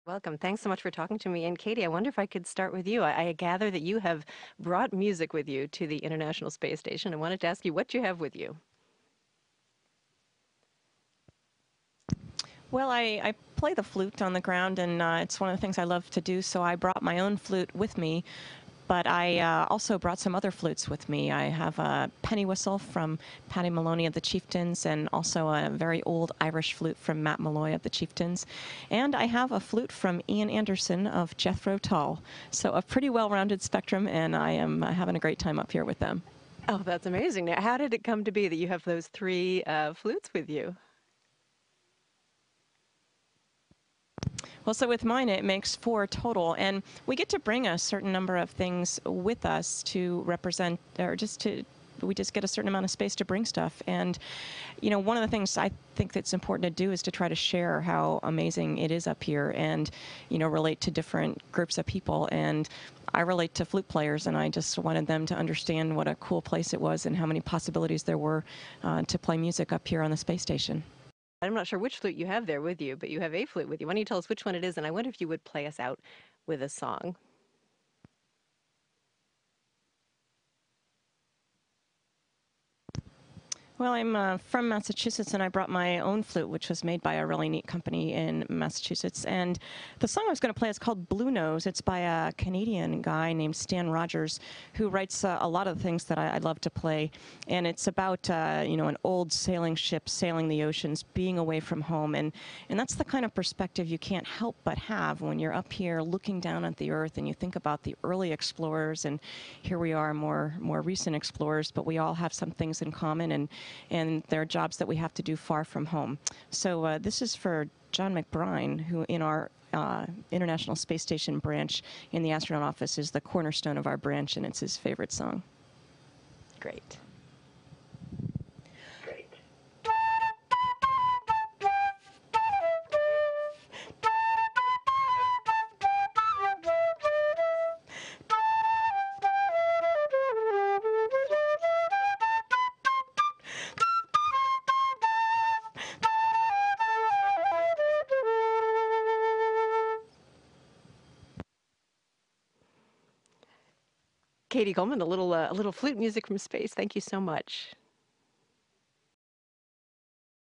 Welcome. Thanks so much for talking to me. And Katie, I wonder if I could start with you. I gather that you have brought music with you to the International Space Station. I wanted to ask you what you have with you. Well, I play the flute on the ground, and it's one of the things I love to do, so I brought my own flute with me. But I also brought some other flutes with me. I have a penny whistle from Paddy Maloney of the Chieftains, and also a very old Irish flute from Matt Malloy of the Chieftains. And I have a flute from Ian Anderson of Jethro Tull. So a pretty well-rounded spectrum, and I am having a great time up here with them. Oh, that's amazing. Now, how did it come to be that you have those three flutes with you? Well, so with mine, it makes 4 total, and we get to bring a certain number of things with us to represent, or we just get a certain amount of space to bring stuff. And, one of the things I think that's important to do is to try to share how amazing it is up here and, relate to different groups of people. And I relate to flute players, and I just wanted them to understand what a cool place it was and how many possibilities there were to play music up here on the space station. I'm not sure which flute you have there with you, but you have a flute with you. Why don't you tell us which one it is? And I wonder if you would play us out with a song. Well, I'm from Massachusetts, and I brought my own flute, which was made by a really neat company in Massachusetts. And the song I was going to play is called Blue Nose. It's by a Canadian guy named Stan Rogers, who writes a lot of the things that I love to play. And it's about, an old sailing ship sailing the oceans, being away from home. And that's the kind of perspective you can't help but have when you're up here looking down at the earth and you think about the early explorers. And here we are, more recent explorers, but we all have some things in common. And there are jobs that we have to do far from home. So this is for John McBride, who in our International Space Station branch in the astronaut office is the cornerstone of our branch, and it's his favorite song. Great. Cady Coleman, a little flute music from space. Thank you so much.